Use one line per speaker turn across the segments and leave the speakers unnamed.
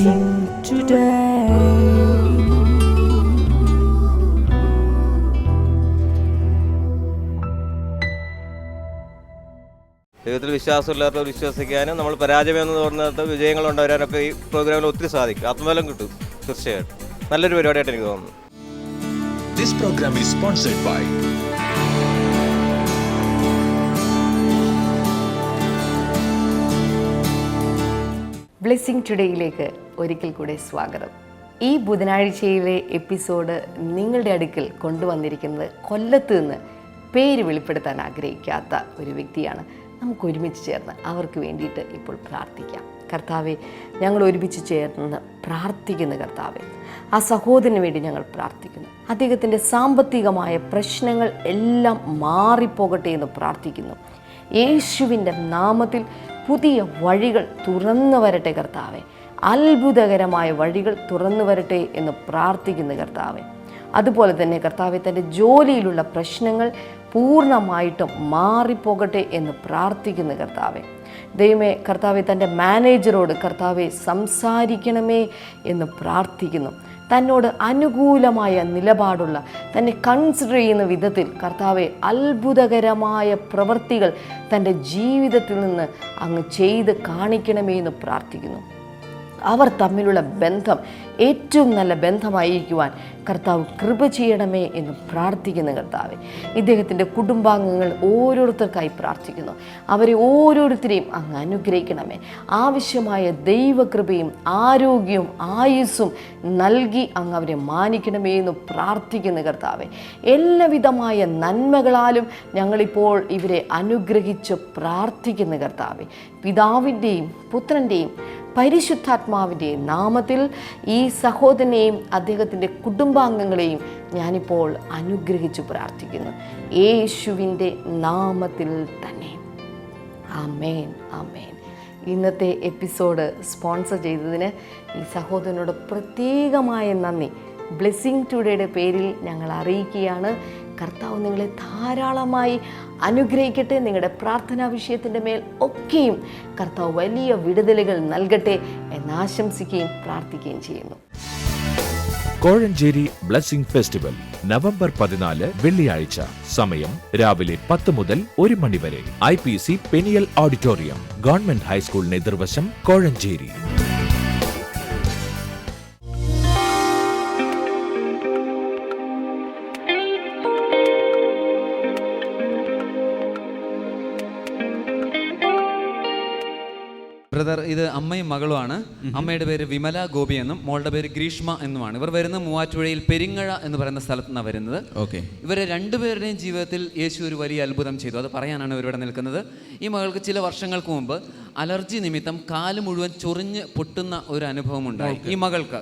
Blessing today.
ദൈവത്തിൽ വിശ്വാസമില്ലാത്തവർ വിശ്വസിക്കാനും നമ്മൾ പരാജയമെന്ന് തോന്നുന്നത് വിജയങ്ങൾ ഉണ്ടാകാനൊക്കെ ഈ പ്രോഗ്രാമിൽ ഒത്തിരി സാധിക്കും. ആത്മബലം കിട്ടും തീർച്ചയായിട്ടും. നല്ലൊരു പരിപാടിയായിട്ട് എനിക്ക് തോന്നുന്നു.
This program is sponsored by
blessing ടുഡേയിലേക്ക് ഒരിക്കൽ കൂടെ സ്വാഗതം. ഈ ബുധനാഴ്ചയിലെ എപ്പിസോഡ് നിങ്ങളുടെ അടുക്കൽ കൊണ്ടുവന്നിരിക്കുന്നത് കൊല്ലത്ത് നിന്ന് പേര് വെളിപ്പെടുത്താൻ ആഗ്രഹിക്കാത്ത ഒരു വ്യക്തിയാണ്. നമുക്ക് ഒരുമിച്ച് ചേർന്ന് അവർക്ക് വേണ്ടിയിട്ട് ഇപ്പോൾ പ്രാർത്ഥിക്കാം. കർത്താവെ, ഞങ്ങൾ ഒരുമിച്ച് ചേർന്ന് പ്രാർത്ഥിക്കുന്ന കർത്താവെ, ആ സഹോദരന് വേണ്ടി ഞങ്ങൾ പ്രാർത്ഥിക്കുന്നു. അദ്ദേഹത്തിൻ്റെ സാമ്പത്തികമായ പ്രശ്നങ്ങൾ എല്ലാം മാറിപ്പോകട്ടെ എന്ന് പ്രാർത്ഥിക്കുന്നു. യേശുവിൻ്റെ നാമത്തിൽ പുതിയ വഴികൾ തുറന്നു വരട്ടെ കർത്താവെ. അത്ഭുതകരമായ വഴികൾ തുറന്നു വരട്ടെ എന്ന് പ്രാർത്ഥിക്കുന്ന കർത്താവെ. അതുപോലെ തന്നെ കർത്താവെ, തൻ്റെ ജോലിയിലുള്ള പ്രശ്നങ്ങൾ പൂർണ്ണമായിട്ടും മാറിപ്പോകട്ടെ എന്ന് പ്രാർത്ഥിക്കുന്ന കർത്താവെ. ദൈവമേ കർത്താവെ, തൻ്റെ മാനേജറോട് കർത്താവെ സംസാരിക്കണമേ എന്ന് പ്രാർത്ഥിക്കുന്നു. തന്നോട് അനുകൂലമായ നിലപാടുള്ള, തന്നെ കൺസിഡർ ചെയ്യുന്ന വിധത്തിൽ കർത്താവെ അത്ഭുതകരമായ പ്രവൃത്തികൾ തൻ്റെ ജീവിതത്തിൽ നിന്ന് അങ്ങ് ചെയ്ത് കാണിക്കണമേ എന്ന് പ്രാർത്ഥിക്കുന്നു. അവർ തമ്മിലുള്ള ബന്ധം ഏറ്റവും നല്ല ബന്ധമായിരിക്കുവാൻ കർത്താവ് കൃപ ചെയ്യണമേ എന്ന് പ്രാർത്ഥിക്കുന്ന കർത്താവെ. ഇദ്ദേഹത്തിൻ്റെ കുടുംബാംഗങ്ങൾ ഓരോരുത്തർക്കായി പ്രാർത്ഥിക്കുന്നു. അവരെ ഓരോരുത്തരെയും അങ്ങ് അനുഗ്രഹിക്കണമേ. ആവശ്യമായ ദൈവകൃപയും ആരോഗ്യവും ആയുസ്സും നൽകി അങ്ങ് അവരെ മാനിക്കണമേ എന്ന് പ്രാർത്ഥിക്കുന്ന കർത്താവെ. എല്ലാവിധമായ നന്മകളാലും ഞങ്ങളിപ്പോൾ ഇവരെ അനുഗ്രഹിച്ച് പ്രാർത്ഥിക്കുന്ന കർത്താവെ. പിതാവിൻ്റെയും പുത്രൻ്റെയും പരിശുദ്ധാത്മാവിൻ്റെ നാമത്തിൽ ഈ സഹോദരനെയും അദ്ദേഹത്തിൻ്റെ കുടുംബാംഗങ്ങളെയും ഞാനിപ്പോൾ അനുഗ്രഹിച്ചു പ്രാർത്ഥിക്കുന്നു, യേശുവിൻ്റെ നാമത്തിൽ തന്നെ. ആമേൻ, ആമേൻ. ഇന്നത്തെ എപ്പിസോഡ് സ്പോൺസർ ചെയ്തതിന് ഈ സഹോദരനോട് പ്രത്യേകമായ നന്ദി ബ്ലെസ്സിങ് ടുഡേയുടെ പേരിൽ ഞങ്ങൾ അറിയിക്കുകയാണ്. കർത്താവ് നിങ്ങളെ ധാരാളമായി അനുഗ്രഹിക്കട്ടെ. നിങ്ങളുടെ പ്രാർത്ഥനാ വിഷയത്തിൻ്റെ മേൽ ഒക്കെയും കർത്താവ് വലിയ വിടുതലുകൾ നൽകട്ടെ എന്നാശംസിക്കുകയും പ്രാർത്ഥിക്കുകയും ചെയ്യുന്നു.
കോഴഞ്ചേരി ബ്ലെസ്സിംഗ് ഫെസ്റ്റിവൽ നവംബർ 14 വെള്ളിയാഴ്ച. സമയം രാവിലെ 10 മുതൽ 1 മണി വരെ. IPC പെനിയൽ ഓഡിറ്റോറിയം, ഗവൺമെന്റ് ഹൈസ്കൂളിന് എതിർവശം, കോഴഞ്ചേരി.
ബ്രദർ, ഇത് അമ്മയും മകളുമാണ്. അമ്മയുടെ പേര് വിമല ഗോപി എന്നും മോളുടെ പേര് ഗ്രീഷ്മ എന്നുമാണ്. ഇവർ വരുന്നത് മൂവാറ്റുപുഴയിൽ പെരിങ്ങഴ എന്ന് പറയുന്ന സ്ഥലത്ത് നിന്നാണ് വരുന്നത്. ഇവരെ രണ്ടുപേരുടെയും ജീവിതത്തിൽ യേശു ഒരു വലിയ അത്ഭുതം ചെയ്തു. അത് പറയാനാണ് ഇവരിവിടെ നിൽക്കുന്നത്. ഈ മകൾക്ക് ചില വർഷങ്ങൾക്ക് മുമ്പ് അലർജി നിമിത്തം കാല് മുഴുവൻ ചൊറിഞ്ഞ് പൊട്ടുന്ന ഒരു അനുഭവം ഉണ്ടായി ഈ മകൾക്ക്.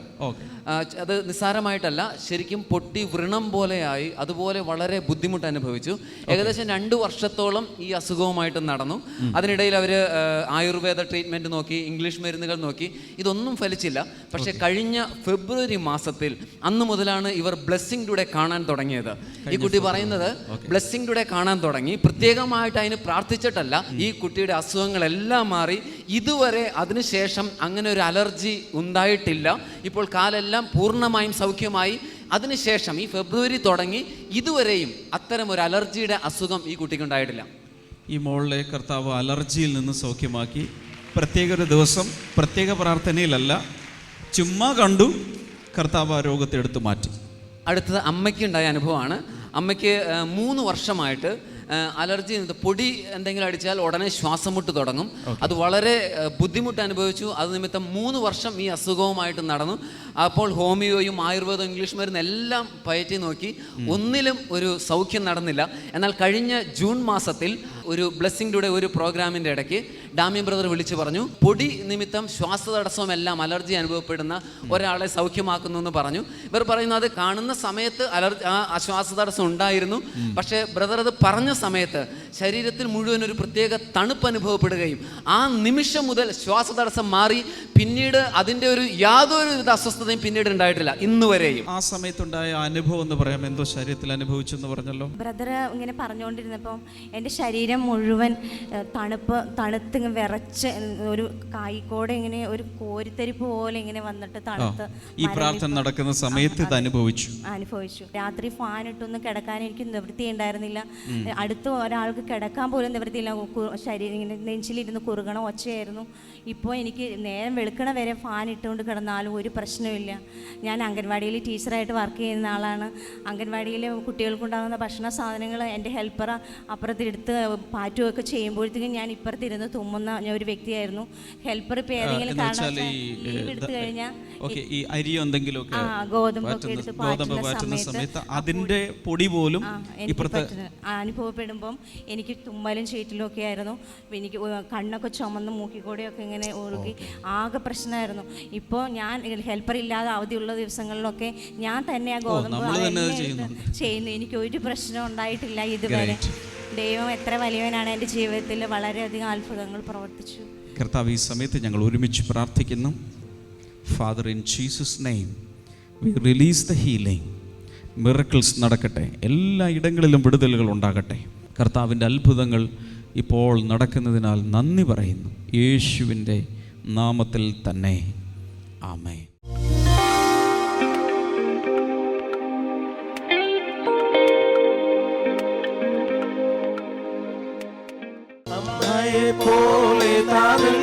അത് നിസ്സാരമായിട്ടല്ല, ശരിക്കും പൊട്ടി വ്രണം പോലെയായി. അതുപോലെ വളരെ ബുദ്ധിമുട്ട് അനുഭവിച്ചു. ഏകദേശം 2 വർഷത്തോളം ഈ അസുഖവുമായിട്ട് നടന്നു. അതിനിടയിൽ അവർ ആയുർവേദ ട്രീറ്റ്മെൻറ്റ് നോക്കി, ഇംഗ്ലീഷ് മരുന്നുകൾ നോക്കി, ഇതൊന്നും ഫലിച്ചില്ല. പക്ഷേ കഴിഞ്ഞ ഫെബ്രുവരി മാസത്തിൽ അന്ന് മുതലാണ് ഇവർ ബ്ലെസ്സിംഗ് ടുഡേ കാണാൻ തുടങ്ങിയത്. ഈ കുട്ടി പറയുന്നത് ബ്ലെസ്സിംഗ് ടുഡേ കാണാൻ തുടങ്ങി. പ്രത്യേകമായിട്ട് അതിന് പ്രാർത്ഥിച്ചിട്ടല്ല. ഈ കുട്ടിയുടെ അസുഖങ്ങളെല്ലാം മാറി. ഇതുവരെ അതിനുശേഷം അങ്ങനെ ഒരു അലർജി ഉണ്ടായിട്ടില്ല. ഇപ്പോൾ കാലെല്ലാം പൂർണ്ണമായും സൗഖ്യമായി. അതിനുശേഷം ഈ ഫെബ്രുവരി തുടങ്ങി ഇതുവരെയും അത്തരം ഒരു അലർജിയുടെ അസുഖം ഈ കുട്ടിക്ക് ഉണ്ടായിട്ടില്ല.
ഈ മോളിലെ കർത്താവ് അലർജിയിൽ നിന്ന് സൗഖ്യമാക്കി. പ്രത്യേക ഒരു ദിവസം പ്രത്യേക പ്രാർത്ഥനയിലല്ല, ചുമ്മാ കണ്ടു കർത്താവ് ആ രോഗത്തെ എടുത്തു മാറ്റി.
അടുത്തത് അമ്മയ്ക്ക് ഉണ്ടായ അനുഭവമാണ്. അമ്മയ്ക്ക് 3 വർഷമായിട്ട് അലർജി, പൊടി എന്തെങ്കിലും അടിച്ചാൽ ഉടനെ ശ്വാസം മുട്ട് തുടങ്ങും. അത് വളരെ ബുദ്ധിമുട്ട് അനുഭവിച്ചു. അത് നിമിത്തം 3 വർഷം ഈ അസുഖവുമായിട്ട് നടന്നു. അപ്പോൾ ഹോമിയോയും ആയുർവേദവും ഇംഗ്ലീഷ് മരുന്നും എല്ലാം പയറ്റി നോക്കി, ഒന്നിലും ഒരു സൗഖ്യം നടന്നില്ല. എന്നാൽ കഴിഞ്ഞ ജൂൺ മാസത്തിൽ ഒരു ബ്ലെസ്സിംഗ് ടുഡേ ഒരു പ്രോഗ്രാമിൻ്റെ ഇടയ്ക്ക് ഡാമിയൻ ബ്രദർ വിളിച്ചു പറഞ്ഞു, പൊടി നിമിത്തം ശ്വാസതടസ്സവും എല്ലാം അലർജി അനുഭവപ്പെടുന്ന ഒരാളെ സൗഖ്യമാക്കുന്നു എന്ന് പറഞ്ഞു. ഇവർ പറയുന്നത് കാണുന്ന സമയത്ത് ശ്വാസതടസ്സം ഉണ്ടായിരുന്നു. പക്ഷേ ബ്രദർ അത് പറഞ്ഞ സമയത്ത് ശരീരത്തിൽ മുഴുവൻ ഒരു പ്രത്യേക തണുപ്പ് അനുഭവപ്പെടുകയും ആ നിമിഷം മുതൽ ശ്വാസതടസ്സം മാറി. പിന്നീട് അതിൻ്റെ ഒരു യാതൊരു അസ്വസ്ഥതയും പിന്നീട് ഉണ്ടായിട്ടില്ല ഇന്നുവരെയും.
ആ സമയത്തുണ്ടായ അനുഭവം എന്ന് പറയാം, എന്തോ ശരീരത്തിൽ അനുഭവിച്ചു എന്ന് പറഞ്ഞല്ലോ.
ബ്രദർ ഇങ്ങനെ പറഞ്ഞുകൊണ്ടിരുന്നപ്പം എൻ്റെ ശരീരം മുഴുവൻ തണുത്ത് ഇങ്ങനെ വിറച്ച് ഒരു കായിക്കോടെ ഇങ്ങനെ ഒരു കോരിത്തരിപ്പ് പോലെ ഇങ്ങനെ വന്നിട്ട് തണുത്ത്
ഈ പ്രാർത്ഥന നടക്കുന്ന സമയത്ത് ഇത്
അനുഭവിച്ചു. രാത്രി ഫാൻ ഇട്ടൊന്ന് കിടക്കാൻ എനിക്ക് നിവൃത്തി ഉണ്ടായിരുന്നില്ല. അടുത്ത് ഒരാൾക്ക് കിടക്കാൻ പോലും നിവൃത്തിയില്ല. ശരീരം ഇങ്ങനെ നെഞ്ചിലിരുന്ന് കുറുകണം ഒച്ചയായിരുന്നു. ഇപ്പോൾ എനിക്ക് നേരം വെളുക്കണ വരെ ഫാൻ ഇട്ടുകൊണ്ട് കിടന്നാലും ഒരു പ്രശ്നമില്ല. ഞാൻ അംഗൻവാടിയിൽ ടീച്ചറായിട്ട് വർക്ക് ചെയ്യുന്ന ആളാണ്. അംഗൻവാടിയിൽ കുട്ടികൾക്കുണ്ടാകുന്ന ഭക്ഷണ സാധനങ്ങൾ എൻ്റെ ഹെൽപ്പർ അപ്പുറത്തെടുത്ത് പാറ്റുമൊക്കെ ചെയ്യുമ്പോഴത്തേക്കും ഞാൻ ഇപ്പുറത്തിരുന്ന് തുമ്മുന്ന ഒരു വ്യക്തിയായിരുന്നു. ഹെൽപ്പർ ഇപ്പോൾ ഏതെങ്കിലും കാരണം എടുത്തു കഴിഞ്ഞാൽ
ഈ അരി എന്തെങ്കിലും
ഗോതമ്പൊക്കെ എടുത്ത് പാറ്റുന്ന സമയത്ത്
അതിന്റെ പൊടി പോലും
അനുഭവപ്പെടുമ്പം എനിക്ക് തുമ്മലും ചീറ്റിലും ഒക്കെ ആയിരുന്നു. എനിക്ക് കണ്ണൊക്കെ ചുമന്ന് മൂക്കിക്കൂടെയൊക്കെ ഇങ്ങനെ ഒഴുകി ആകെ പ്രശ്നമായിരുന്നു. ഇപ്പോൾ ഞാൻ ഹെൽപ്പർ ഇല്ലാതെ അവധിയുള്ള ദിവസങ്ങളിലൊക്കെ ഞാൻ തന്നെ ആ ഗോതമ്പ് ചെയ്യുന്നു. എനിക്ക് ഒരു പ്രശ്നം ഉണ്ടായിട്ടില്ല ഇതുവരെ. ദൈവം എത്ര വലിയവനാണ്. എൻ്റെ ജീവിതത്തിൽ വളരെയധികം അത്ഭുതങ്ങൾ പ്രവർത്തിച്ചു.
കർത്താവ്, ഈ സമയത്ത് ഞങ്ങൾ ഒരുമിച്ച് പ്രാർത്ഥിക്കുന്നു. Father, in Jesus name we release the healing. Miracles നടക്കട്ടെ, എല്ലാ ഇടങ്ങളിലും വിടുതലുകൾ ഉണ്ടാകട്ടെ. കർത്താവിൻ്റെ അത്ഭുതങ്ങൾ ഇപ്പോൾ നടക്കുന്നതിനാൽ നന്ദി പറയുന്നു, യേശുവിൻ്റെ നാമത്തിൽ തന്നെ. ആമേൻ.
പോലെ താതൻ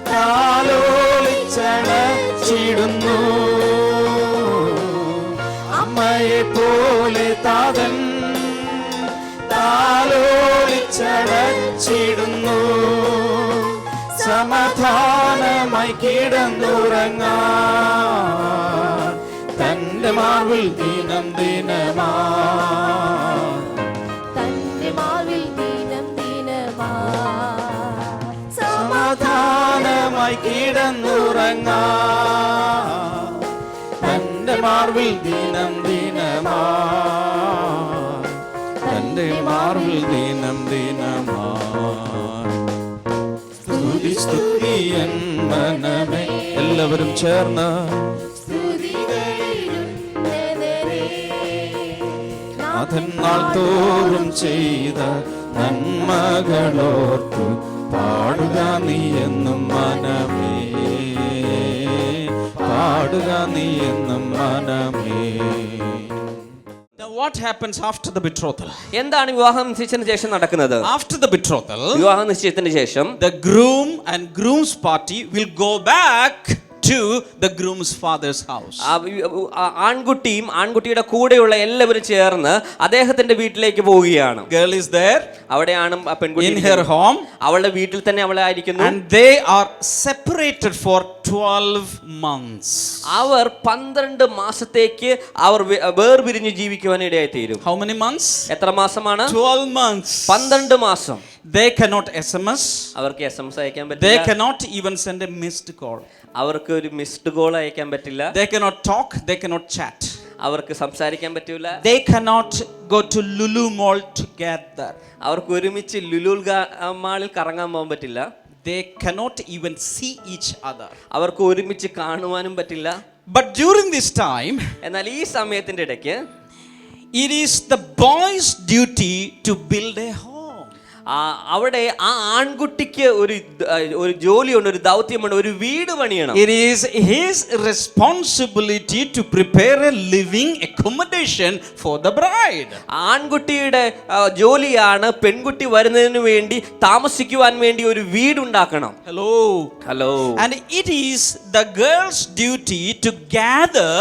താലോലിച്ചണച്ചിടുന്നു, അമ്മയെ പോലെ താതൻ താലോലിച്ചണച്ചിടുന്നു. സമാധാനമായി കിടന്നുറങ്ങാൻ തന്റെ മാർവിൽ ദിനം ദിനമാ സമാധാനമായി കിടന്നുറങ്ങാൻ തന്റെ മാർവിൽ ദിനം ദിനമാ തന്റെ മാർവിൽ ദിനം ദിനമാ. സ്തുതി സ്തുതി എൻ മനമേ, എല്ലാവരും ചേർന്ന് നാഥൻ നാൾ തോറും ചെയ്ത നന്മകളോർത്തു പാടുക നീ എന്നും മനമേ, പാടുക നീ എന്നും മനമേ. What happens after the betrothal?
എന്താണ് വിവാഹം നിശ്ചയത്തിന് ശേഷം നടക്കുന്നത്?
After the betrothal,
വിവാഹ നിശ്ചയത്തിന് ശേഷം
the groom and groom's party will go back to the groom's father's house.
ആൺകുട്ടിയും ആൺകുട്ടിയുടെ കൂടെയുള്ള എല്ലാവരും ചേർന്ന് അദ്ദേഹത്തിന്റെ വീട്ടിലേക്ക് പോവുകയാണ്.
Girl is there,
അവിടെയാണ് പെൺകുട്ടി
in her home,
അവളുടെ വീട്ടിൽ തന്നെ അവളെ ആയിരിക്കുന്നു.
and they are separated for 12 months.
അവർ 12 മാസത്തേക്ക് അവർ വേർപിരിഞ്ഞ് ജീവിക്കുവാൻ ഇടയായി തീരും.
How many months?
എത്ര മാസമാണ്?
12 months.
12 മാസം.
They cannot SMS.
അവർക്ക് SMS അയക്കാൻ
They
പറ്റില്ല.
cannot even send a missed call.
അവർക്ക് ഒരു മിസ്ഡ് കോൾ അയക്കാൻ പറ്റില്ല.
They cannot talk, they cannot chat.
അവർക്ക് സംസാരിക്കാൻ പറ്റില്ല.
They cannot go to Lulu Mall together.
അവർക്ക് ഒരുമിച്ച് ലുലുൽ മാളിൽ കറങ്ങാൻ പോകാൻ പറ്റില്ല.
They cannot even see each other.
അവർക്ക് ഒരുമിച്ച് കാണുവാനും പറ്റില്ല.
But during this time,
എന്നാൽ ഈ സമയത്തിന്റെ ഇടയ്ക്ക്
it is the boy's duty to build a home.
അവിടെ ആ ആൺകുട്ടിക്ക് ഒരു ജോലിയുണ്ട്, ഒരു ദൗത്യമുണ്ട്, ഒരു വീട് പണിയണം.
It is his responsibility to prepare a living accommodation for the bride.
ആൺകുട്ടിയുടെ ജോലിയാണ് പെൺകുട്ടി വരുന്നതിന് വേണ്ടി താമസിക്കുവാൻ വേണ്ടി ഒരു വീടുണ്ടാക്കണം.
Hello. And it is the girl's duty to gather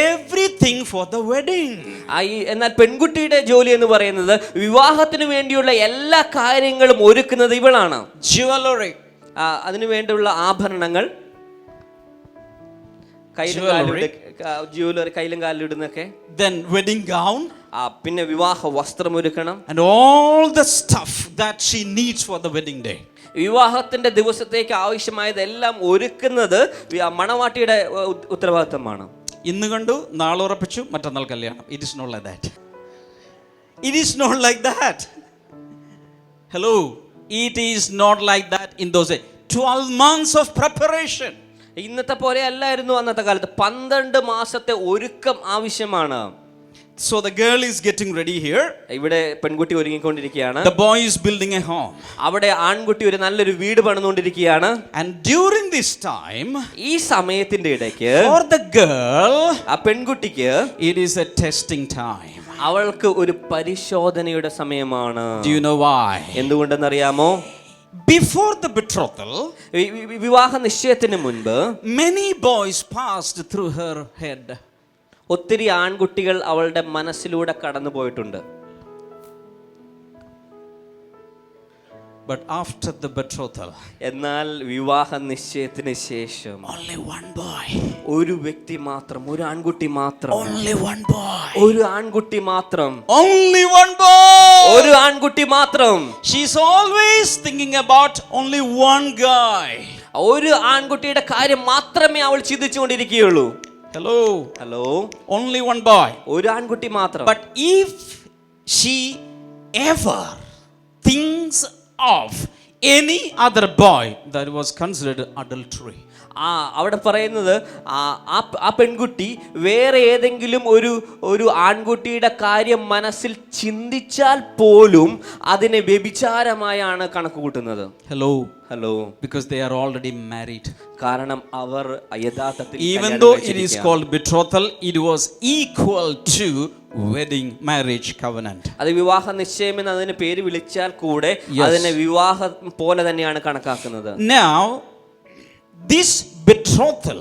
everything for the wedding.
എന്നാൽ പെൺകുട്ടിയുടെ ജോലി എന്ന് പറയുന്നത് വിവാഹത്തിന് വേണ്ടിയുള്ള എല്ലാ കാര്യങ്ങളും ഒരുക്കുന്നത് ഇവളാണ്.
Jewelry,
അതിനു വേണ്ടിയുള്ള ആഭരണങ്ങൾ, ജ്വല്ലറി, കയ്യിലും കാലിലും ഇടുന്നൊക്കെ.
then wedding gown,
പിന്നെ വിവാഹ വസ്ത്രം ഒരുക്കണം.
and all the stuff that she needs for the wedding day.
വിവാഹത്തിന്റെ ദിവസത്തേക്ക് ആവശ്യമായതെല്ലാം ഒരുക്കുന്നത് മണവാട്ടിയുടെ ഉത്തരവാദിത്തമാണ്.
ഇന്ന് കണ്ടു, നാളെ ഉറപ്പിച്ചു, മറ്റന്നാൾ കല്യാണം. It is not like that. It is not like that. Hello. It is not like that in those days. 12 months of preparation.
ഇന്നത്തെ പോലെ അല്ലായിരുന്നു അന്നത്തെ കാലത്ത്. 12 മാസത്തെ ഒരുക്കം ആവശ്യമാണ്.
So the girl is getting ready here.
ഇവിടെ പെൺകുട്ടി ഒരുങ്ങിക്കൊണ്ടിരിക്കുകയാണ്.
The boy is building a home.
അവിടെ ആൺകുട്ടി ഒരു നല്ലൊരു വീട് പണിതുകൊണ്ടിരിക്കുകയാണ്.
And during this time,
ഈ സമയത്തിന്റെ ഇടയ്ക്ക്
for the girl,
ആ പെൺകുട്ടിക്ക്
it is a testing time.
അവൾക്ക് ഒരു പരിശോധനയുടെ സമയമാണ്.
Do you know why?
എന്തുകൊണ്ടെന്നറിയാമോ?
Before the betrothal,
വിവാഹ നിശ്ചയത്തിന് മുൻപ്
many boys passed through her head.
ഒത്തിരി ആൺകുട്ടികൾ അവളുടെ മനസ്സിലൂടെ കടന്നു പോയിട്ടുണ്ട്.
But after the betrothal,
എന്നാൽ വിവാഹ നിശ്ചയത്തിന് ശേഷം
only one boy.
ഒരു വ്യക്തി മാത്രം, ഒരു ആൺകുട്ടി മാത്രം,
Only one boy.
ഒരു ആൺകുട്ടി മാത്രം,
Only one boy.
ഒരു ആൺകുട്ടി മാത്രം.
She's always thinking about only one guy.
ഒരു ആൺകുട്ടിയുടെ കാര്യം മാത്രമേ അവൾ ചിന്തിച്ചുകൊണ്ടിരിക്കുകയുള്ളൂ.
Hello.
Hello,
Only one boy.
ഒരു ആൺകുട്ടി മാത്രം.
But if she ever thinks of any other boy, that was considered adultery.
അവിടെ പറയുന്നത് ആ പെൺകുട്ടി വേറെ ഏതെങ്കിലും ഒരു ആൺകുട്ടിയുടെ കാര്യം മനസ്സിൽ ചിന്തിച്ചാൽ പോലും അതിനെ വ്യഭിചാരമായാണ് കണക്ക് കൂട്ടുന്നത്.
Hello.
Hello,
Because they are already married.
കാരണം അവർ യഥാർത്ഥത്തിൽ
Even though it is called betrothal, it was equal to wedding marriage covenant.
അത് വിവാഹ നിശ്ചയം എന്ന് അതിന് പേര് വിളിച്ചാൽ കൂടെ അതിനെ വിവാഹം പോലെ തന്നെയാണ് കണക്കാക്കുന്നത്.
Now, this betrothal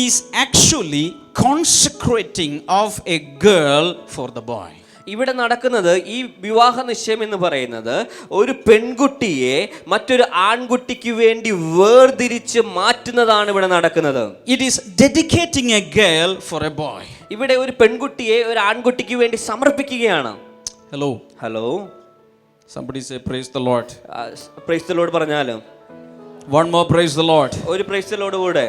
is actually consecrating of a girl for the boy.
ഇവിടെ നടക്കുന്നത് ഈ വിവാഹ നിശ്ചയം എന്ന് പറയുന്നത് ഒരു പെൺകുട്ടിയെ മറ്റൊരു ആൺകുട്ടിക്ക് വേണ്ടി വേർതിരിച്ച് മാറ്റുന്നതാണ് ഇവിടെ നടക്കുന്നത്.
It is dedicating a girl for a boy.
ഇവിടെ ഒരു പെൺകുട്ടിയെ ഒരു ആൺകുട്ടിക്ക് വേണ്ടി സമർപ്പിക്കുകയാണ്.
Hello.
Hello,
Somebody say praise the Lord.
Praise the Lord പറഞ്ഞാലും
One more praise the Lord.
ഒരു പ്രൈസ് ദി ലോർഡ് കൂടെ.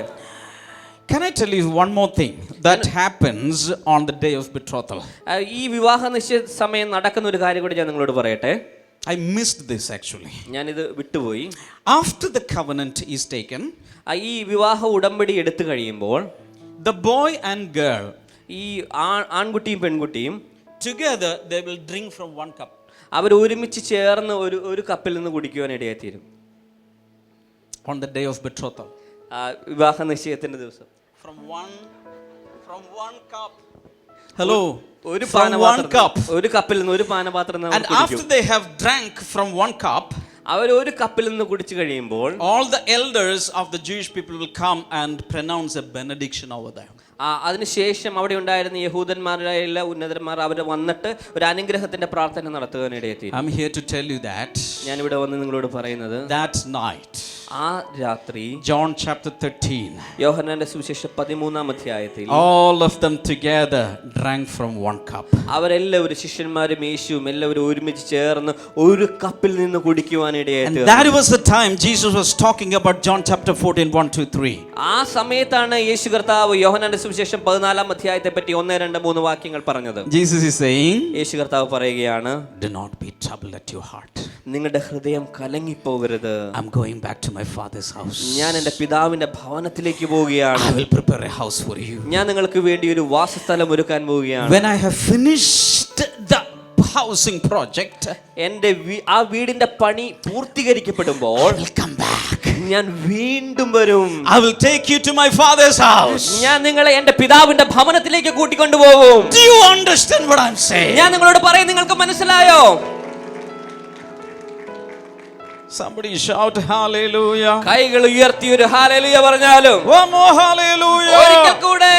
Can I tell you one more thing that happens on the day of betrothal?
ഈ വിവാഹ നിശ്ചയ സമയം നടക്കുന്ന ഒരു കാര്യം കൂടി ഞാൻ നിങ്ങളോട് പറയട്ടെ.
I missed this actually.
ഞാനിത് വിട്ടുപോയി.
After the covenant is taken,
ഈ വിവാഹ ഉടമ്പടി എടുത്തു കഴിയുമ്പോൾ
the boy and girl,
ഈ ആൺകുട്ടിയും പെൺകുട്ടിയും
together they will drink from one cup.
അവർ ഒരുമിച്ച് ചേർന്ന് ഒരു കപ്പിൽ നിന്ന് കുടിക്കുവാൻ ഇടയായിത്തീരും.
On the day of betrothal.
വിവാഹ നിശ്ചയത്തിന്റെ ദിവസം
From one cup. Hello.
ഒരു
From one cup.
ഒരു കപ്പിൽ നിന്ന് ഒരു പാനപാത്രം
And after they have drank from one cup,
അവർ ഒരു കപ്പിൽ നിന്ന് കുടിച്ചു കഴിയുമ്പോൾ
all the elders of the Jewish people will come and pronounce a benediction over them.
അതിനുശേഷം അവിടെ ഉണ്ടായിരുന്ന യഹൂദന്മാരുടെ എല്ലാ ഉന്നതന്മാർ അവർ വന്നിട്ട് ഒരു അനുഗ്രഹത്തിന്റെ പ്രാർത്ഥന നടത്തുവാനിടയെത്തി.
I'm here to tell you that
ഞാൻ ഇവിടെ വന്ന് നിങ്ങളോട് പറയുന്നത്
that night,
ആ രാത്രി
John chapter 13,
യോഹന്നാന്റെ സുവിശേഷം 13-ാം അധ്യായത്തിൽ
all of them together drank from one cup.
അവരെല്ലാവരും ശിഷ്യന്മാരും യേശുവും എല്ലാവരും ഒരുമിച്ച് ചേർന്ന് ഒരു കപ്പിൽ നിന്ന് കുടിക്കുവാനിടയായിട്ട്.
And that was the time Jesus was talking about John chapter 14, 1, 2, 3.
ആ സമയത്താണ് യേശു കർത്താവ് യോഹന്നാന്റെ സുവിശേഷം 14-ാം അധ്യായത്തെ പറ്റി 1, 2, 3 വാക്യങ്ങൾ പറഞ്ഞത്.
Jesus is saying,
യേശു കർത്താവ് പറയുകയാണ്,
do not be troubled at your heart.
നിങ്ങളുടെ ഹൃദയം കലങ്ങിപ്പോകരുത്.
I'm going back to my father's house.
ഞാൻ എൻ്റെ പിതാവിന്റെ ഭവനത്തിലേക്ക് പോവുകയാണ്.
I will prepare a house for you.
ഞാൻ നിങ്ങൾക്ക് വേണ്ടി ഒരു വാസസ്ഥലം ഒരുക്കാൻ പോവുകയാണ്.
When I have finished the housing project,
എൻ്റെ ആ വീടിന്റെ പണി പൂർത്തീകരിക്കപ്പെടുമ്പോൾ
I will come back.
ഞാൻ വീണ്ടും വരും.
I will take you to my father's house.
ഞാൻ നിങ്ങളെ എൻ്റെ പിതാവിന്റെ ഭവനത്തിലേക്ക് കൂട്ടിക്കൊണ്ടുപോകും.
Do you understand what I'm saying?
ഞാൻ നിങ്ങളോട് പറയും, നിങ്ങൾക്ക് മനസ്സിലായോ?
Somebody shout hallelujah.
കൈകൾ ഉയർത്തി ഒരു ഹല്ലേലൂയ പറഞ്ഞാലും.
One more hallelujah.
ഒരിക്കൽ കൂടെ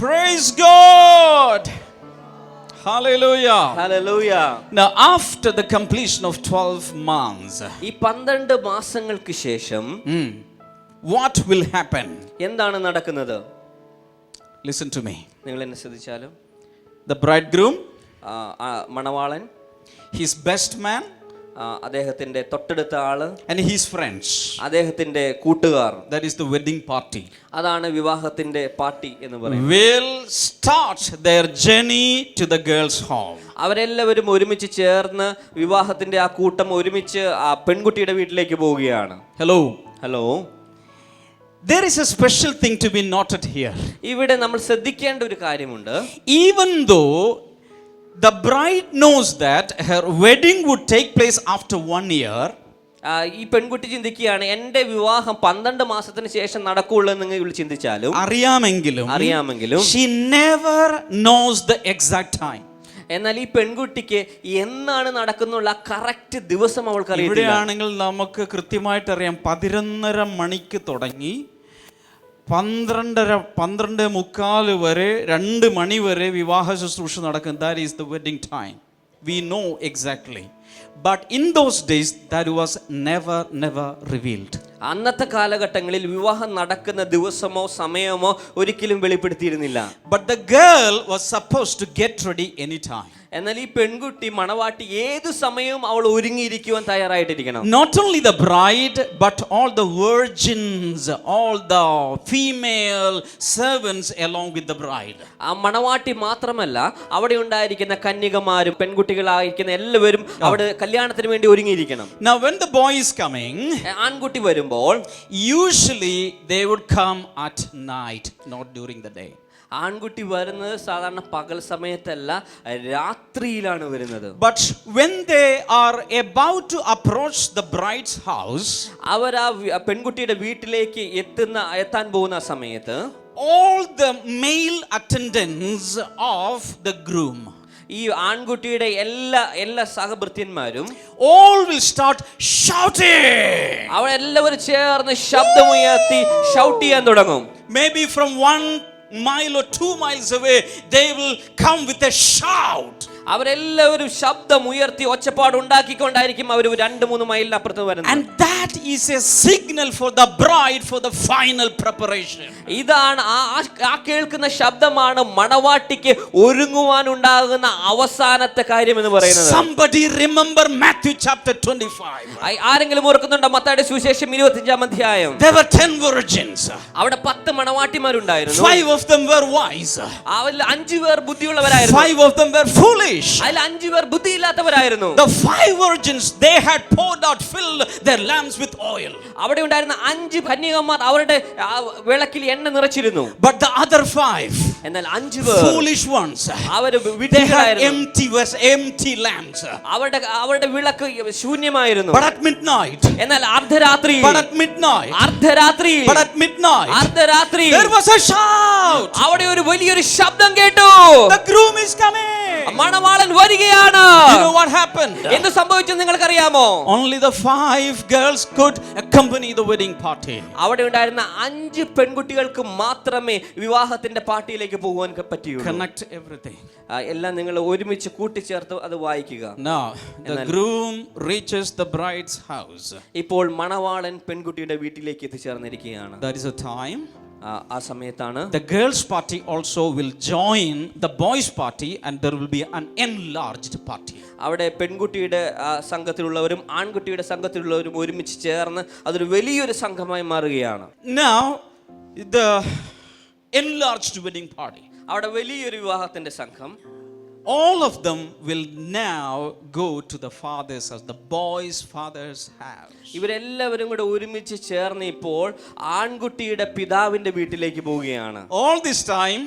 Praise God. Hallelujah.
Hallelujah.
Now after the completion of 12 months,
ഈ 12 മാസങ്ങൾക്ക് ശേഷം
what will happen?
എന്താണ് നടക്കുന്നത്?
Listen to me.
നിങ്ങൾ എന്നെ ശ്രദ്ധിച്ചാലും
The bridegroom,
Manavalan,
his best man,
അദ്ദേഹത്തിന്റെ തൊട്ടടുത്ത ആള്,
and his friends,
അദ്ദേഹത്തിന്റെ കൂട്ടുകാർ,
that is the wedding party,
അതാണ് വിവാഹത്തിന്റെ പാർട്ടി എന്ന് പറയുന്നത്,
will start their journey to the girl's home.
അവരെല്ലാവരും ഒരുമിച്ച് ചേർന്ന് വിവാഹത്തിന്റെ ആ കൂട്ടം ഒരുമിച്ച് ആ പെൺകുട്ടിയുടെ വീട്ടിലേക്ക് പോവുകയാണ്.
Hello.
Hello.
There is a special thing to be noted here.
ഇവിടെ നമ്മൾ ശ്രദ്ധിക്കേണ്ട ഒരു കാര്യമുണ്ട്.
Even though the bride knows that her wedding would take place after 1 year,
ഈ പെൺകുട്ടി ചിന്തിക്കുകയാണ് എൻ്റെ വിവാഹം 12 മാസത്തിന് ശേഷം നടക്കുള്ളൂ എന്ന് നിങ്ങൾ ചിന്തിച്ചാലും അറിയാമെങ്കിലും
she never knows the exact time.
എന്നാൽ ഈ പെൺകുട്ടിക്ക് എന്നാണ് നടക്കുന്നുള്ള കറക്റ്റ് ദിവസം അവൾക്ക് അറിയില്ല.
ഇവിടെയാണെങ്കിൽ നമുക്ക് കൃത്യമായിട്ട് അറിയാം 11:30 മണിക്ക് തുടങ്ങി 12:45 വരെ 2 മണി വരെ വിവാഹ ശുശ്രൂഷ നടക്കും. That is the wedding time. We know exactly. But in those days that was never revealed.
അന്നത്തെ കാലഘട്ടങ്ങളിൽ വിവാഹം നടക്കുന്ന ദിവസമോ സമയമോ ഒരിക്കലും വെളിപ്പെടുത്തിയിരുന്നില്ല.
But the girl was supposed to get ready anytime.
എന്നാൽ ഈ പെൺകുട്ടി മണവാട്ടി ഏതു സമയവും അവൾ ഒരുങ്ങിയിരിക്കുവാൻ തയ്യാറായിട്ടിരിക്കണം.
Not only the bride but all the virgins, all the female servants along with the bride.
ആ മണവാട്ടി മാത്രമല്ല അവിടെ ഉണ്ടായിരിക്കുന്ന കന്യകമാരും പെൺകുട്ടികളായിരിക്കുന്ന എല്ലാവരും അവിടെ കല്യാണത്തിന് വേണ്ടി ഒരുങ്ങിയിരിക്കണം.
Now when the boy is coming,
ആൺകുട്ടി വരുമ്പോൾ
usually they would come at night, not during the day.
ആൺകുട്ടി വരുന്നത് സാധാരണ പകൽ സമയത്തല്ല, രാത്രിയിലാണ് വരുന്നത്.
But when they are about to approach the bride's house,
അവർ ആ പെൺകുട്ടിയുടെ വീട്ടിലേക്ക് എത്താൻ പോകുന്ന സമയത്ത്
all the male attendants of the groom,
ഈ ആൺകുട്ടിയുടെ എല്ലാ സഹഭൃത്യന്മാരും
all will start shouting.
അവരെല്ലാവരും ചേർന്ന് ശബ്ദമുയർത്തി ഷൗട്ട് ചെയ്യാൻ തുടങ്ങും.
Maybe from 1 mile or 2 miles away they will come with a shout.
അവരെല്ലാവരും ശബ്ദം ഉയർത്തി ഒച്ചപ്പാട് ഉണ്ടാക്കിക്കൊണ്ടായിരിക്കും അവർ 2-3 മൈലിന് അപ്പുറത്ത് വരുന്നത്.
And that is a signal for the bride for the final preparation.
ഇതാണ് ആ കേൾക്കുന്ന ശബ്ദമാണ് മണവാട്ടിക്ക് ഒരുങ്ങുവാൻ ഉണ്ടാകുന്ന അവസാനത്തെ കാര്യം എന്ന് പറയുന്നത്.
Somebody remember Matthew chapter 25.
ആരെങ്കിലും ഓർക്കുന്നുണ്ടോ മത്തായിയുടെ സുവിശേഷം 25-ാം അധ്യായം?
There were 10 virgins.
അവിടെ 10 മണവാട്ടിമാരുണ്ടായിരുന്നു.
5 of them were wise.
അവരിൽ 5 പേർ ബുദ്ധിയുള്ളവരായിരുന്നു.
5 of them were foolish.
അതിൽ 5 പേർ ബുദ്ധിയില്ലാത്തവരായിരുന്നു.
The 5 virgins, they had poured out, filled their lamps with oil.
അവിടെ ഉണ്ടായിരുന്ന 5 കന്യകമാർ അവരുടെ വിളക്കിൽ എണ്ണ നിറച്ചിരുന്നു.
But the other 5,
എന്നാൽ 5 പേർ
foolish ones,
അവര്
they had empty lamps.
അവരുടെ വിളക്ക് ശൂന്യമായിരുന്നു.
But at midnight,
എന്നാൽ അർദ്ധരാത്രി
but at midnight, there was a shout.
അവിടെ ഒരു വലിയൊരു ശബ്ദം കേട്ടു.
The groom is coming.
മണവാളൻ വരികയാണ്.
You know what happened?
എന്ത് സംഭവിച്ചെന്ന് നിങ്ങൾക്കറിയാമോ?
Only the 5 girls could accompany the wedding party.
അവിടെ ഉണ്ടായിരുന്ന 5 പെൺകുട്ടികൾക്ക് മാത്രമേ വിവാഹത്തിന്റെ പാർട്ടിയിലേക്ക് പോകാൻ പറ്റിയുള്ളൂ.
Connect everything.
എല്ലാം നിങ്ങൾ ഒരുമിച്ച് കൂട്ടിച്ചേർത്ത് അത് വായിക്കുക.
Now the groom reaches the bride's house.
ഇപ്പോൾ മണവാളൻ പെൺകുട്ടിയുടെ വീട്ടിലേക്ക് എത്തിച്ചേർന്നിരിക്കുകയാണ്.
That is a time.
ആ സമയത്താണ്
The girls' party also will join the boys' party and there will be an enlarged party.
അവിടെ പെൺകുട്ടിയുടെ സംഘത്തിലുള്ളവരും ആൺകുട്ടിയുടെ സംഘത്തിലുള്ളവരും ഒരുമിച്ച് ചേർന്ന് അതൊരു വലിയൊരു സംഘമായി മാറുകയാണ്.
Now the enlarged wedding party.
അവിടെ വലിയൊരു വിവാഹത്തിന്റെ സംഘം,
all of them will now go to the father's house, the boy's father's house.
ഇവരെല്ലാവരും കൂടെ ഒരുമിച്ച് ചേർന്ന് ഇപ്പോൾ ആൺകുട്ടിയുടെ പിതാവിന്റെ വീട്ടിലേക്ക് പോവുകയാണ്.
All this time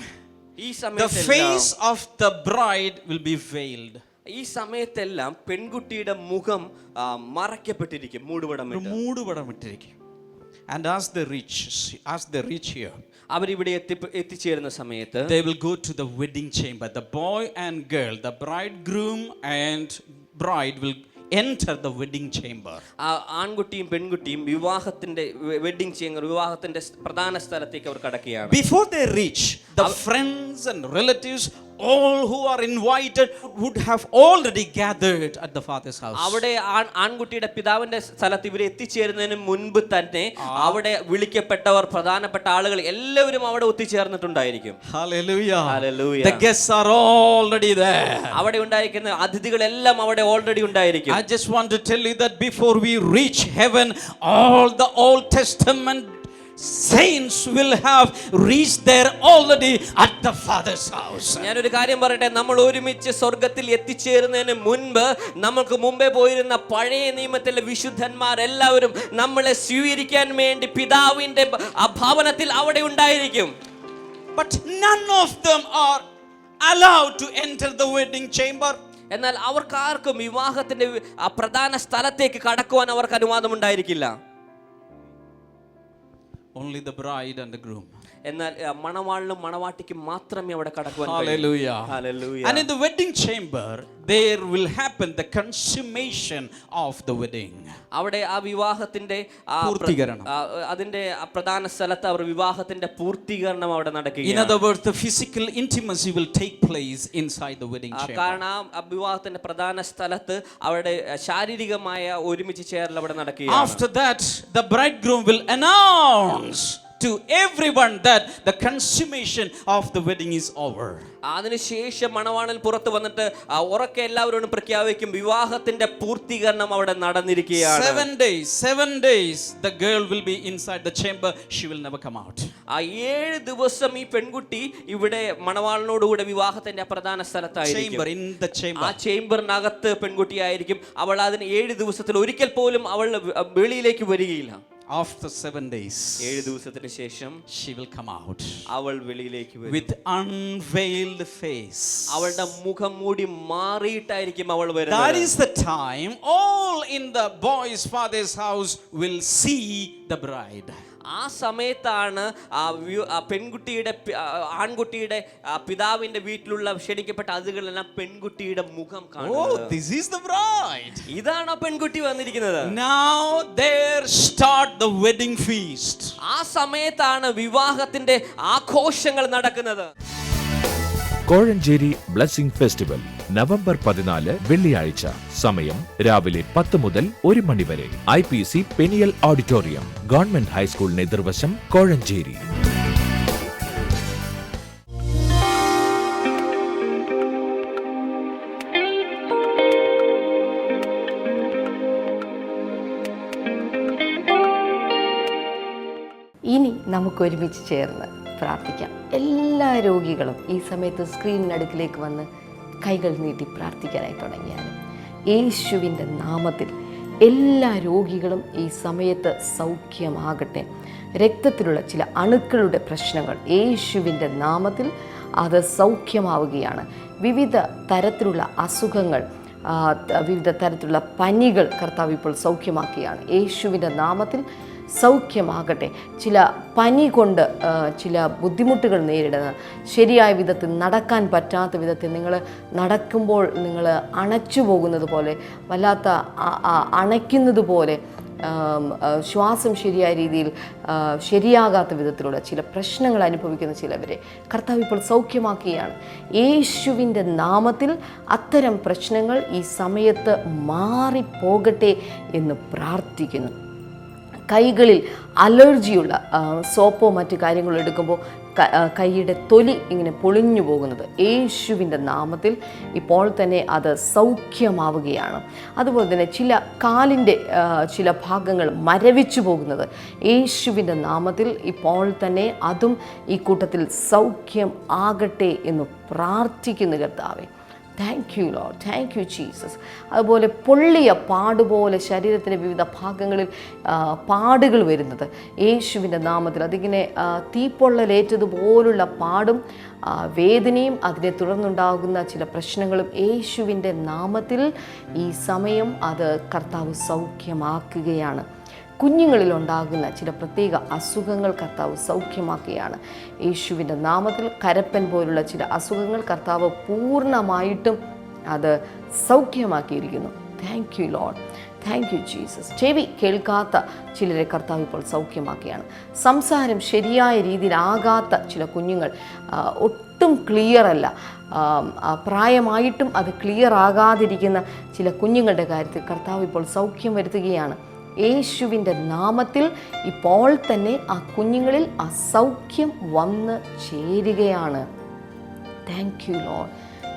ഈ
the
സമയത്ത്
face of the bride will be veiled.
ഈ സമയത്തെല്ലാം പെൺകുട്ടിയുടെ മുഖം മറയ്ക്കപ്പെട്ടിരിക്കും,
മൂടുപടമിട്ടിരിക്കും. And as they reach here,
അവരിവിടെ എത്തിച്ചേരുന്ന സമയത്ത്
they will go to the wedding chamber. The boy and girl, the bridegroom and bride will enter the wedding chamber.
ആൺകുട്ടിയും പെൺകുട്ടിയും വിവാഹത്തിന്റെ wedding chamber, വിവാഹത്തിന്റെ പ്രധാന സ്ഥലത്തേക്ക് അവർ കടക്കുകയാണ്.
Before they reach, the friends and relatives, all who are invited, would have already gathered at the father's house.
അവിടെ ആൺകുട്ടിയുടെ പിതാവിന്റെ സ്ഥലത്ത് ഇവരെ എത്തിച്ചേരുന്നതിന് മുൻപ് തന്നെ അവിടെ വിളിക്കപ്പെട്ടവർ, പ്രധാനപ്പെട്ട ആളുകൾ എല്ലാവരും അവിടെ ഒത്തുചേർന്നിട്ടുണ്ടായിരിക്കും.
Hallelujah.
Hallelujah.
The guests are already there.
അവിടെ ഉണ്ടായിരിക്കുന്ന അതിഥികളെല്ലാം അവിടെ ഓൾറെഡി ഉണ്ടായിരിക്കും.
I just want to tell you that before we reach heaven, all the Old Testament saints will have reached there already at the Father's house.
ഞാനൊരു കാര്യം പറയട്ടെ, നമ്മൾ ഒരുമിച്ച് സ്വർഗത്തിൽ എത്തിച്ചേരുന്നതിന് മുൻപ് നമുക്ക് മുമ്പേ പോയിരുന്ന പഴയ നിയമത്തിലെ വിശുദ്ധന്മാരെല്ലാവരും നമ്മളെ സ്വീകരിക്കാൻ വേണ്ടി പിതാവിന്റെ ഭവനത്തിൽ അവിടെ ഉണ്ടായിരിക്കും.
But none of them are allowed to enter the wedding chamber.
എന്നാൽ അവർക്കാർക്കും വിവാഹത്തിന്റെ പ്രധാന സ്ഥലത്തേക്ക് കടക്കുവാൻ അവർക്ക് അനുവാദം ഉണ്ടായിരിക്കില്ല.
Only the bride and the groom.
എന്നാൽ മണവാളിനും മണവാട്ടിക്കും മാത്രമേ അവിടെ കടക്കുവാൻ കഴിയൂ.
Hallelujah.
Hallelujah.
And in the wedding chamber there will happen the consummation of the wedding.
അവിടെ ആ വിവാഹത്തിന്റെ
പൂർത്തീകരണം.
അതിന്റെ പ്രധാന സ്ഥലത്ത് അവർ വിവാഹത്തിന്റെ പൂർത്തീകരണം അവിടെ നടക്കുകയാണ്.
In other words, the physical intimacy will take place inside the wedding chamber.
കാരണം ആ വിവാഹത്തിന്റെ പ്രധാന സ്ഥലത്ത് അവിടെ ശാരീരികമായ ഒരുമിച്ച് ചേരൽ അവിടെ നടക്കുകയാണ്.
After that the bridegroom will announce to everyone that the consummation of the wedding is over.
അതിനുശേഷം മണവാളൻ പുറത്തു വന്നിട്ട് ഉറക്കെ എല്ലാവരോടും പ്രഖ്യാപിക്കും, വിവാഹത്തിന്റെ പൂർത്തീകരണം അവിടെ നടന്നിരിക്കുകയാണ്.
7 days the girl will be inside the chamber, she will never come out.
ആ 7 ദിവസം ഈ പെൺകുട്ടി ഇവിടെ മണവാളനോടുകൂടെ വിവാഹത്തിന്റെ പ്രധാന സ്ഥലത്തായിരിക്കും.
In the chamber.
ആ ചേംബറിനകത്ത് പെൺകുട്ടിയായിരിക്കും. അവൾ അതിന് 7 ദിവസത്തിൽ ഒരിക്കൽ പോലും അവൾ വെളിയിലേക്ക് വരികയില്ല.
After 7 days
7 ദിവസത്തിന് ശേഷം
she will come out
അവൾ വെളിയിലേക്ക് വരും.
with unveiled face.
അവളുടെ മുഖം മൂടി മാറിയിട്ടായിരിക്കും അവൾ വരുന്നത്.
That is the time all in the boy's father's house will see the bride.
ആ സമയത്താണ് ആ പെൺകുട്ടിയുടെ ആൺകുട്ടിയുടെ പിതാവിന്റെ വീട്ടിലുള്ള ക്ഷണിക്കപ്പെട്ട അതിഥികളെല്ലാം പെൺകുട്ടിയുടെ മുഖം കാണുന്നത്.
Oh, this is the bride.
ഇതാണ് ആ പെൺകുട്ടി വന്നിരിക്കുന്നത്.
Now there start the wedding feast.
ആ സമയത്താണ് വിവാഹത്തിന്റെ ആഘോഷങ്ങൾ നടക്കുന്നത്.
കോഴഞ്ചേരി ബ്ലെസ്സിംഗ് ഫെസ്റ്റിവൽ നവംബർ 14 വെള്ളിയാഴ്ച. സമയം രാവിലെ 10 മുതൽ 1 മണി വരെ. IPC പെനിയൽ ഓഡിറ്റോറിയം, ഗവൺമെന്റ് ഹൈസ്കൂളിന് എതിർവശം, കോഴഞ്ചേരി.
ഇനി നമുക്ക് ഒരുമിച്ച് ചേർന്ന് പ്രാർത്ഥിക്കാം. എല്ലാ രോഗികളും ഈ സമയത്ത് സ്ക്രീനിനടുക്കിലേക്ക് വന്ന് കൈകൾ നീട്ടി പ്രാർത്ഥിക്കാനായി തുടങ്ങിയാലും യേശുവിൻ്റെ നാമത്തിൽ എല്ലാ രോഗികളും ഈ സമയത്ത് സൗഖ്യമാകട്ടെ. രക്തത്തിലുള്ള ചില അണുക്കളുടെ പ്രശ്നങ്ങൾ യേശുവിൻ്റെ നാമത്തിൽ അത് സൗഖ്യമാവുകയാണ്. വിവിധ തരത്തിലുള്ള അസുഖങ്ങൾ, വിവിധ തരത്തിലുള്ള പനികൾ കർത്താവ് ഇപ്പോൾ സൗഖ്യമാക്കുകയാണ്. യേശുവിൻ്റെ നാമത്തിൽ സൗഖ്യമാകട്ടെ. ചില പനി കൊണ്ട് ചില ബുദ്ധിമുട്ടുകൾ നേരിടുന്ന, ശരിയായ വിധത്തിൽ നടക്കാൻ പറ്റാത്ത വിധത്തിൽ നിങ്ങൾ നടക്കുമ്പോൾ നിങ്ങൾ അണച്ചു പോകുന്നത് പോലെ, വല്ലാത്ത അണയ്ക്കുന്നത് പോലെ, ശ്വാസം ശരിയായ രീതിയിൽ ശരിയാകാത്ത വിധത്തിലുള്ള ചില പ്രശ്നങ്ങൾ അനുഭവിക്കുന്ന ചിലവരെ കർത്താവ് ഇപ്പോൾ സൗഖ്യമാക്കുകയാണ്. യേശുവിൻ്റെ നാമത്തിൽ അത്തരം പ്രശ്നങ്ങൾ ഈ സമയത്ത് മാറിപ്പോകട്ടെ എന്ന് പ്രാർത്ഥിക്കുന്നു. കൈകളിൽ അലർജിയുള്ള സോപ്പോ മറ്റു കാര്യങ്ങളോ എടുക്കുമ്പോൾ കൈയുടെ തൊലി ഇങ്ങനെ പൊളിഞ്ഞു പോകുന്നത് യേശുവിൻ്റെ നാമത്തിൽ ഇപ്പോൾ തന്നെ അത് സൗഖ്യമാവുകയാണ്. അതുപോലെ തന്നെ ചില കാലിൻ്റെ ചില ഭാഗങ്ങൾ മരവിച്ചു പോകുന്നത് യേശുവിൻ്റെ നാമത്തിൽ ഇപ്പോൾ തന്നെ അതും ഈ കൂട്ടത്തിൽ സൗഖ്യം ആകട്ടെ എന്ന് പ്രാർത്ഥിക്കുന്നു കർത്താവേ. Thank you Lord, thank you Jesus. അതുപോലെ പൊള്ളിയ പാടുപോലെ ശരീരത്തിൻ്റെ വിവിധ ഭാഗങ്ങളിൽ പാടുകൾ വരുന്നത് യേശുവിൻ്റെ നാമത്തിൽ, അതിങ്ങനെ തീപ്പൊള്ളലേറ്റതുപോലുള്ള പാടും വേദനയും അതിനെ തുടർന്നുണ്ടാകുന്ന ചില പ്രശ്നങ്ങളും യേശുവിൻ്റെ നാമത്തിൽ ഈ സമയം അത് കർത്താവ് സൗഖ്യമാക്കുകയാണ്. കുഞ്ഞുങ്ങളിലുണ്ടാകുന്ന ചില പ്രത്യേക അസുഖങ്ങൾ കർത്താവ് സൗഖ്യമാക്കുകയാണ് യേശുവിൻ്റെ നാമത്തിൽ. കരപ്പൻ പോലുള്ള ചില അസുഖങ്ങൾ കർത്താവ് പൂർണ്ണമായിട്ടും അത് സൗഖ്യമാക്കിയിരിക്കുന്നു. Thank you Lord, thank you Jesus. ചെവി കേൾക്കാത്ത ചിലരെ കർത്താവ് ഇപ്പോൾ സൗഖ്യമാക്കുകയാണ്. സംസാരം ശരിയായ രീതിയിലാകാത്ത ചില കുഞ്ഞുങ്ങൾ, ഒട്ടും ക്ലിയർ അല്ല, പ്രായമായിട്ടും അത് ക്ലിയർ ആകാതിരിക്കുന്ന ചില കുഞ്ഞുങ്ങളുടെ കാര്യത്തിൽ കർത്താവ് ഇപ്പോൾ സൗഖ്യം വരുത്തുകയാണ്. യേശുവിൻ്റെ നാമത്തിൽ ഇപ്പോൾ തന്നെ ആ കുഞ്ഞുങ്ങളിൽ ആ സൗഖ്യം വന്ന് ചേരുകയാണ്. Thank you Lord,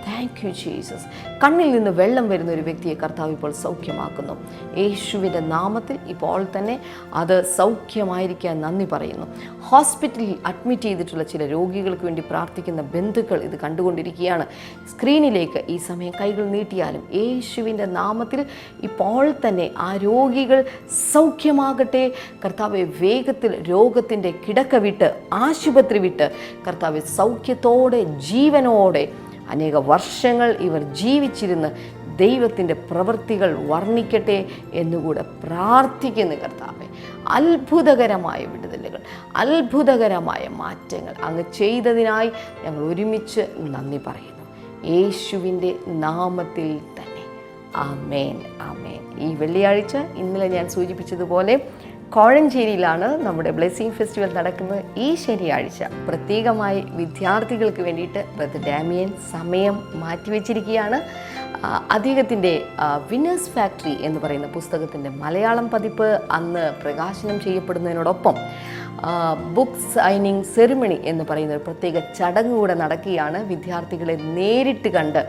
thank you Jesus. കണ്ണിൽ നിന്ന് വെള്ളം വരുന്ന ഒരു വ്യക്തിയെ കർത്താവ് ഇപ്പോൾ സൗഖ്യമാക്കുന്നു. യേശുവിൻ്റെ നാമത്തിൽ ഇപ്പോൾ തന്നെ അത് സൗഖ്യമായിരിക്കാൻ നന്ദി പറയുന്നു. ഹോസ്പിറ്റലിൽ അഡ്മിറ്റ് ചെയ്തിട്ടുള്ള ചില രോഗികൾക്ക് വേണ്ടി പ്രാർത്ഥിക്കുന്ന ബന്ധുക്കൾ ഇത് കണ്ടുകൊണ്ടിരിക്കുകയാണ്. സ്ക്രീനിലേക്ക് ഈ സമയം കൈകൾ നീട്ടിയാലും യേശുവിൻ്റെ നാമത്തിൽ ഇപ്പോൾ തന്നെ ആ രോഗികൾ സൗഖ്യമാകട്ടെ. കർത്താവെ, വേഗത്തിൽ രോഗത്തിൻ്റെ കിടക്ക വിട്ട്, ആശുപത്രി വിട്ട്, കർത്താവെ സൗഖ്യത്തോടെ, ജീവനോടെ അനേക വർഷങ്ങൾ ഇവർ ജീവിച്ചിരുന്ന് ദൈവത്തിൻ്റെ പ്രവൃത്തികൾ വർണ്ണിക്കട്ടെ എന്നുകൂടെ പ്രാർത്ഥിക്കുന്നു. കർത്താവെ, അത്ഭുതകരമായ വിടുതലുകൾ, അത്ഭുതകരമായ മാറ്റങ്ങൾ അങ്ങ് ചെയ്തതിനായി ഞങ്ങൾ ഒരുമിച്ച് നന്ദി പറയുന്നു. യേശുവിൻ്റെ നാമത്തിൽ തന്നെ ആമേൻ, ആമേൻ. ഈ വെള്ളിയാഴ്ച ഇന്നലെ ഞാൻ സൂചിപ്പിച്ചതുപോലെ കോഴഞ്ചേരിയിലാണ് നമ്മുടെ ബ്ലെസ്സിങ് ഫെസ്റ്റിവൽ നടക്കുന്നത്. ഈ ശനിയാഴ്ച പ്രത്യേകമായി വിദ്യാർത്ഥികൾക്ക് വേണ്ടിയിട്ട് ബ്രദർ ഡാമിയൻ സമയം മാറ്റിവെച്ചിരിക്കുകയാണ്. അദ്ദേഹത്തിൻ്റെ വിന്നേഴ്സ് ഫാക്ടറി എന്ന് പറയുന്ന പുസ്തകത്തിൻ്റെ മലയാളം പതിപ്പ് അന്ന് പ്രകാശനം ചെയ്യപ്പെടുന്നതിനോടൊപ്പം ബുക്ക് സൈനിങ് സെറിമണി എന്ന് പറയുന്ന ഒരു പ്രത്യേക ചടങ്ങ് കൂടെ നടക്കുകയാണ്. വിദ്യാർത്ഥികളെ നേരിട്ട് കണ്ട്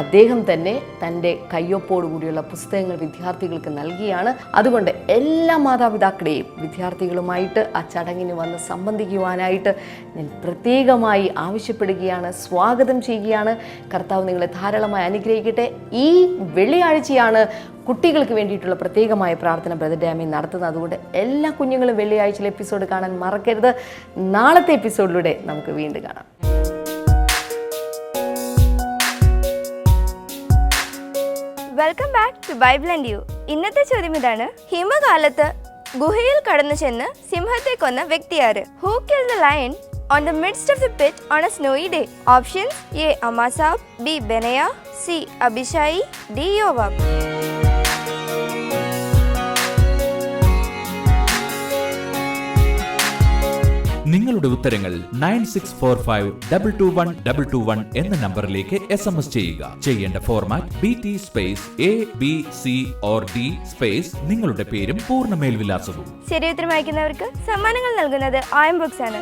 അദ്ദേഹം തന്നെ തൻ്റെ കയ്യൊപ്പോടുകൂടിയുള്ള പുസ്തകങ്ങൾ വിദ്യാർത്ഥികൾക്ക് നൽകിയാണ്. അതുകൊണ്ട് എല്ലാ മാതാപിതാക്കളെയും വിദ്യാർത്ഥികളുമായിട്ട് ആ ചടങ്ങിന് വന്ന് സംബന്ധിക്കുവാനായിട്ട് ഞാൻ പ്രത്യേകമായി ആവശ്യപ്പെടുകയാണ്, സ്വാഗതം ചെയ്യുകയാണ്. കർത്താവ് നിങ്ങളെ ധാരാളമായി അനുഗ്രഹിക്കട്ടെ. ഈ വെള്ളിയാഴ്ചയാണ് കുട്ടികൾക്ക് വേണ്ടിയിട്ടുള്ള പ്രത്യേകമായ പ്രാർത്ഥന ബ്രദർ ഡാമിയൻ നടത്തുന്നത്. അതുകൊണ്ട് എല്ലാ കുഞ്ഞുങ്ങളും വെള്ളിയാഴ്ചയിലെ എപ്പിസോഡ് കാണാൻ മറക്കരുത്. നാളത്തെ എപ്പിസോഡിലൂടെ നമുക്ക് വീണ്ടും കാണാം.
Welcome back to Bible and you. ഇന്നത്തെ ചോദ്യം ഇതാണ്: ഹിമകാലത്ത് ഗുഹയിൽ കടന്നു ചെന്ന് സിംഹത്തെ കൊന്ന വ്യക്തിയാര്? Who killed the lion on the midst of the pit on a snowy day? Options: A. Amasab, B. Benaiah, C. Abishai, D. Yoab.
നിങ്ങളുടെ ഉത്തരങ്ങൾ 9645221221 എന്ന നമ്പറിലേക്ക് SMS ചെയ്യുക. ചെയ്യേണ്ട format BT space ABC or D space നിങ്ങളുടെ പേരും പൂർണ്ണ മേൽവിലാസവും.
ശരി ഉത്തരം അയക്കുന്നവർക്ക് സമ്മാനങ്ങൾ നൽകുന്നത് ആയം ബുക്സ് ആണ്.